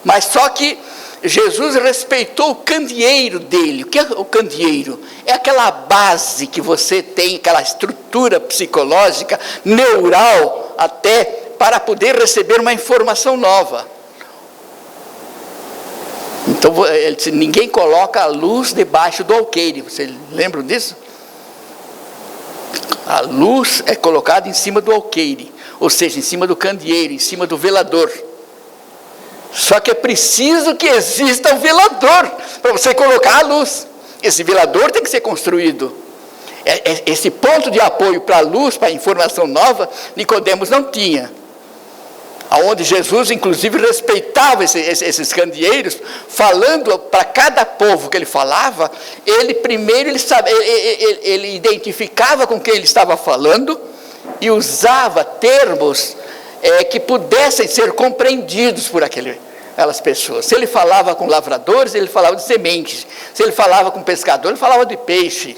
Speaker 2: Mas só que Jesus respeitou o candeeiro dele. O que é o candeeiro? É aquela base que você tem, aquela estrutura psicológica, neural, até para poder receber uma informação nova. Então, ele disse, ninguém coloca a luz debaixo do alqueire. Vocês lembram disso? A luz é colocada em cima do alqueire, ou seja, em cima do candeeiro, em cima do velador. Só que é preciso que exista um velador para você colocar a luz. Esse velador tem que ser construído. Esse ponto de apoio para a luz, para a informação nova, Nicodemos não tinha. Onde Jesus, inclusive, respeitava esses candeeiros, falando para cada povo que ele falava, ele primeiro ele identificava com quem ele estava falando e usava termos que pudessem ser compreendidos por aquelas pessoas. Se ele falava com lavradores, ele falava de sementes. Se ele falava com pescadores, ele falava de peixe.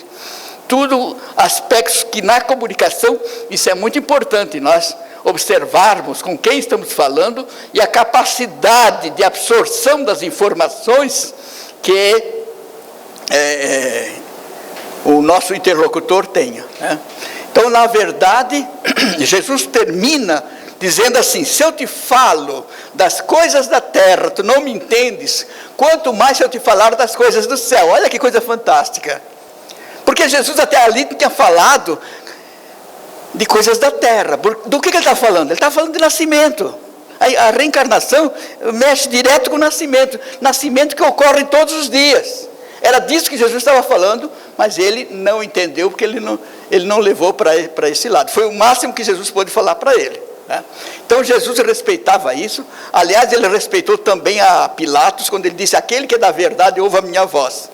Speaker 2: Tudo aspectos que na comunicação, isso é muito importante, nós observarmos com quem estamos falando e a capacidade de absorção das informações que o nosso interlocutor tenha, né? Então, na verdade, Jesus termina dizendo assim, se eu te falo das coisas da terra, tu não me entendes, quanto mais se eu te falar das coisas do céu. Olha que coisa fantástica. Porque Jesus até ali tinha falado de coisas da terra. Do que ele está falando? Ele está falando de nascimento. A reencarnação mexe direto com o nascimento. Nascimento que ocorre todos os dias. Era disso que Jesus estava falando, mas ele não entendeu, porque ele não levou para esse lado. Foi o máximo que Jesus pôde falar para ele, né? Então Jesus respeitava isso. Aliás, ele respeitou também a Pilatos, quando ele disse, aquele que é da verdade, ouve a minha voz.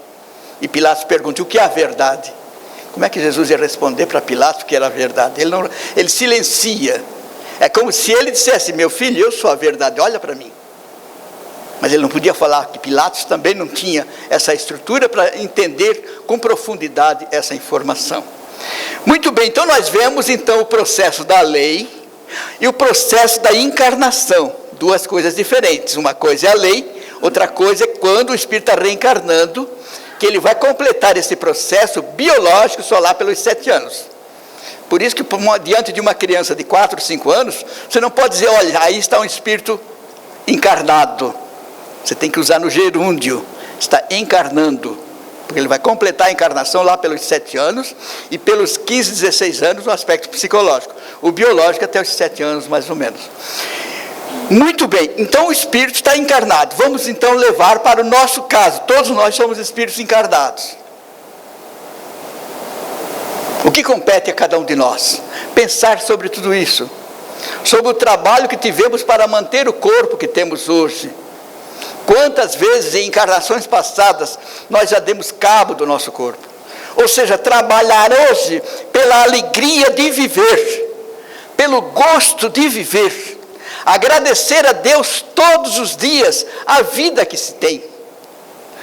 Speaker 2: E Pilatos pergunta, o que é a verdade? Como é que Jesus ia responder para Pilatos que era a verdade? Ele silencia. É como se ele dissesse, meu filho, eu sou a verdade, olha para mim. Mas ele não podia falar, que Pilatos também não tinha essa estrutura para entender com profundidade essa informação. Muito bem, então nós vemos então o processo da lei e o processo da encarnação. Duas coisas diferentes. Uma coisa é a lei, outra coisa é quando o Espírito está reencarnando, que ele vai completar esse processo biológico só lá pelos 7 anos. Por isso que diante de uma criança de 4, 5 anos, você não pode dizer, olha, aí está um espírito encarnado. Você tem que usar no gerúndio, está encarnando, porque ele vai completar a encarnação lá pelos 7 anos, e pelos 15, 16 anos no aspecto psicológico. O biológico até os 7 anos, mais ou menos. Muito bem, então o espírito está encarnado. Vamos então levar para o nosso caso. Todos nós somos espíritos encarnados. O que compete a cada um de nós? Pensar sobre tudo isso. Sobre o trabalho que tivemos para manter o corpo que temos hoje. Quantas vezes em encarnações passadas nós já demos cabo do nosso corpo. Ou seja, trabalhar hoje pela alegria de viver, pelo gosto de viver. Agradecer a Deus todos os dias a vida que se tem.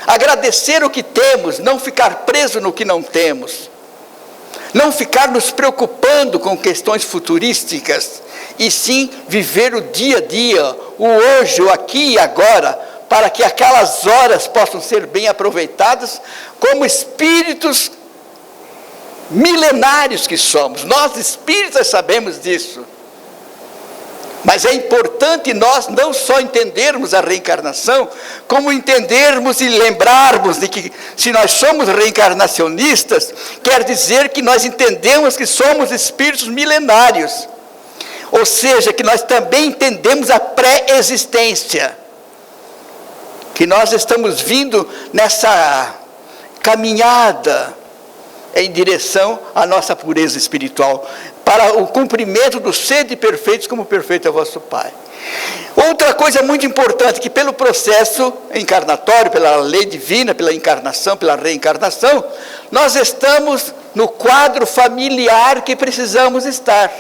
Speaker 2: Agradecer o que temos, não ficar preso no que não temos. Não ficar nos preocupando com questões futurísticas, e sim viver o dia a dia, o hoje, o aqui e agora, para que aquelas horas possam ser bem aproveitadas como espíritos milenários que somos. Nós espíritas sabemos disso. Mas é importante nós não só entendermos a reencarnação, como entendermos e lembrarmos de que se nós somos reencarnacionistas, quer dizer que nós entendemos que somos espíritos milenários. Ou seja, que nós também entendemos a pré-existência. Que nós estamos vindo nessa caminhada em direção à nossa pureza espiritual, para o cumprimento do sede perfeitos, como perfeito é vosso Pai. Outra coisa muito importante, que pelo processo encarnatório, pela lei divina, pela encarnação, pela reencarnação, nós estamos no quadro familiar que precisamos estar.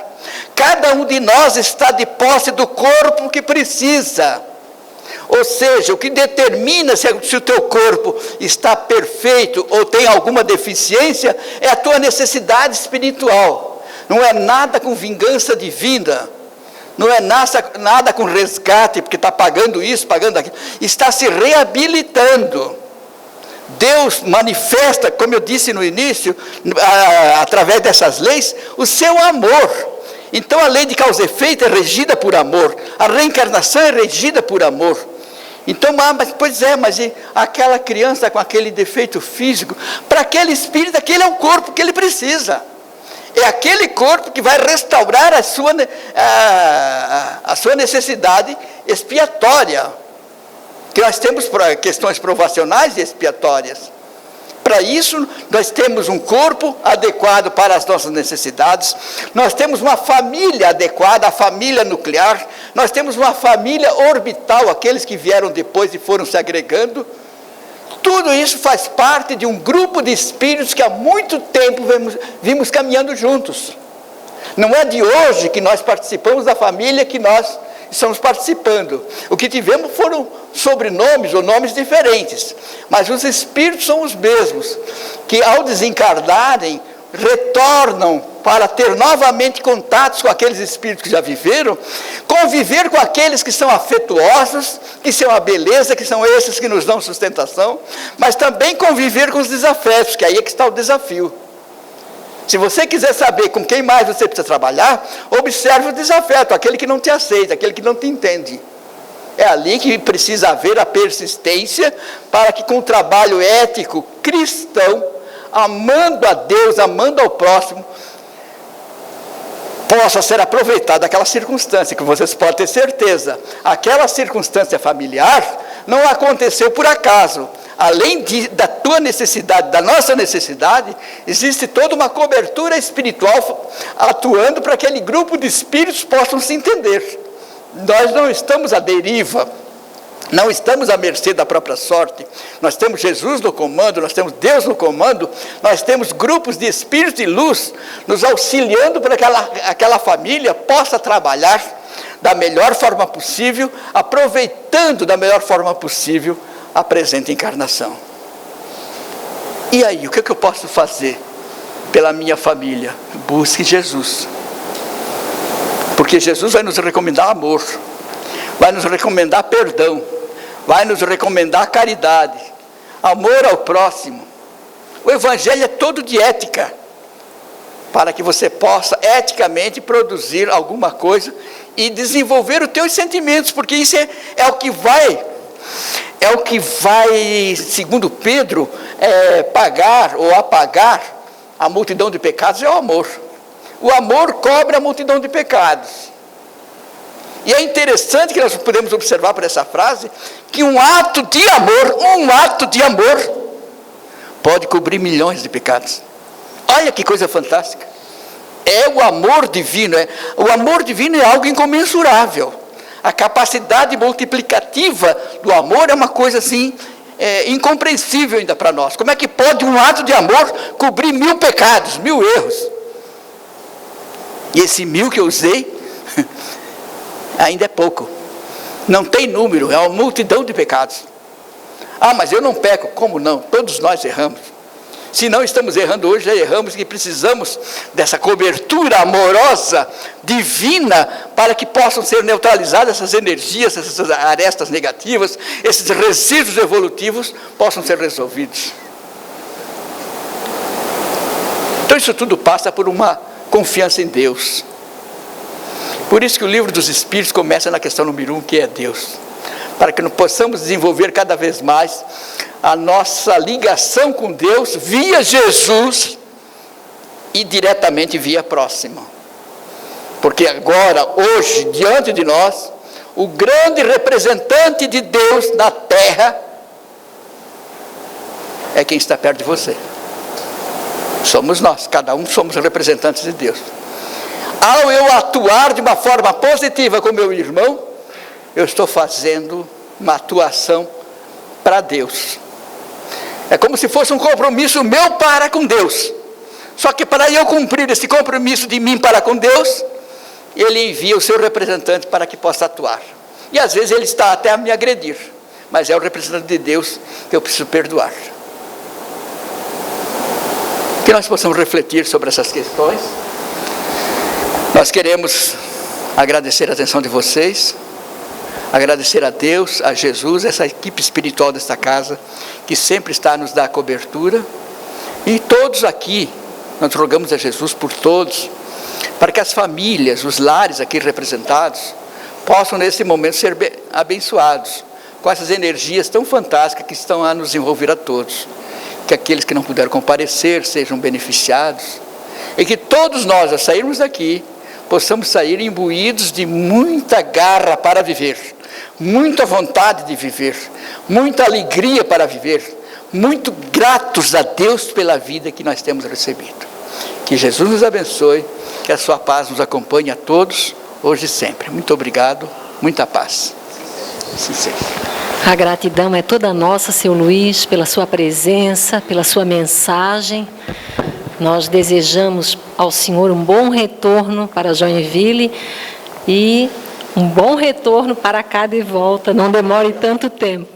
Speaker 2: Cada um de nós está de posse do corpo que precisa. Ou seja, o que determina se o teu corpo está perfeito ou tem alguma deficiência é a tua necessidade espiritual. Não é nada com vingança divina. Não é nada com resgate, porque está pagando isso, pagando aquilo. Está se reabilitando. Deus manifesta, como eu disse no início, através dessas leis, o seu amor. Então a lei de causa e efeito é regida por amor. A reencarnação é regida por amor. Então, mas e aquela criança com aquele defeito físico? Para aquele espírito, aquele é o corpo que ele precisa. É aquele corpo que vai restaurar a sua necessidade expiatória. Que nós temos questões provacionais e expiatórias. Para isso, nós temos um corpo adequado para as nossas necessidades. Nós temos uma família adequada, a família nuclear. Nós temos uma família orbital, aqueles que vieram depois e foram se agregando. Tudo isso faz parte de um grupo de espíritos que há muito tempo vimos caminhando juntos. Não é de hoje que nós participamos da família que nós estamos participando. O que tivemos foram sobrenomes ou nomes diferentes, mas os espíritos são os mesmos, que ao desencarnarem, retornam para ter novamente contatos com aqueles espíritos que já viveram, conviver com aqueles que são afetuosos, que são a beleza, que são esses que nos dão sustentação, mas também conviver com os desafetos, que aí é que está o desafio. Se você quiser saber com quem mais você precisa trabalhar, observe o desafeto, aquele que não te aceita, aquele que não te entende. É ali que precisa haver a persistência, para que com o trabalho ético, cristão, amando a Deus, amando ao próximo, possa ser aproveitada aquela circunstância, que vocês podem ter certeza, aquela circunstância familiar não aconteceu por acaso. Além da tua necessidade, da nossa necessidade, existe toda uma cobertura espiritual atuando para que aquele grupo de espíritos possam se entender. Nós não estamos à deriva, não estamos à mercê da própria sorte. Nós temos Jesus no comando, nós temos Deus no comando, nós temos grupos de espíritos de luz nos auxiliando para que aquela família possa trabalhar da melhor forma possível, aproveitando da melhor forma possível a presente encarnação. E aí, o que eu posso fazer pela minha família? Busque Jesus. Porque Jesus vai nos recomendar amor, vai nos recomendar perdão, vai nos recomendar caridade, amor ao próximo. O Evangelho é todo de ética, para que você possa eticamente produzir alguma coisa e desenvolver os teus sentimentos, porque isso é o que vai, segundo Pedro, pagar ou apagar a multidão de pecados é o amor. O amor cobre a multidão de pecados. E é interessante que nós podemos observar por essa frase, que um ato de amor, pode cobrir milhões de pecados. Olha que coisa fantástica. É o amor divino. O amor divino é algo incomensurável. A capacidade multiplicativa do amor é uma coisa assim, incompreensível ainda para nós. Como é que pode um ato de amor cobrir 1000 pecados, 1000 erros? E esse 1000 que eu usei, ainda é pouco. Não tem número, é uma multidão de pecados. Ah, mas eu não peco. Como não? Todos nós erramos. Se não estamos errando hoje, já erramos, e precisamos dessa cobertura amorosa, divina, para que possam ser neutralizadas essas energias, essas arestas negativas, esses resíduos evolutivos possam ser resolvidos. Então isso tudo passa por uma confiança em Deus. Por isso que o livro dos Espíritos começa na questão número 1, que é Deus. Para que nós possamos desenvolver cada vez mais a nossa ligação com Deus via Jesus e diretamente via próximo. Porque agora, hoje, diante de nós, o grande representante de Deus na terra é quem está perto de você. Somos nós, cada um somos representantes de Deus. Ao eu atuar de uma forma positiva com meu irmão, eu estou fazendo uma atuação para Deus. É como se fosse um compromisso meu para com Deus. Só que para eu cumprir esse compromisso de mim para com Deus, Ele envia o seu representante para que possa atuar. E às vezes ele está até a me agredir, mas é o representante de Deus que eu preciso perdoar. Que nós possamos refletir sobre essas questões. Nós queremos agradecer a atenção de vocês, agradecer a Deus, a Jesus, essa equipe espiritual desta casa, que sempre está a nos dar cobertura, e todos aqui, nós rogamos a Jesus por todos, para que as famílias, os lares aqui representados, possam nesse momento ser abençoados, com essas energias tão fantásticas que estão a nos envolver a todos, que aqueles que não puderam comparecer sejam beneficiados, e que todos nós, ao sairmos daqui, possamos sair imbuídos de muita garra para viver, muita vontade de viver, muita alegria para viver, muito gratos a Deus pela vida que nós temos recebido. Que Jesus nos abençoe, que a sua paz nos acompanhe a todos, hoje e sempre. Muito obrigado, muita paz. Assim seja.
Speaker 1: A gratidão é toda nossa, seu Luiz, pela sua presença, pela sua mensagem. Nós desejamos ao Senhor um bom retorno para Joinville e um bom retorno para cá de volta. Não demore tanto tempo.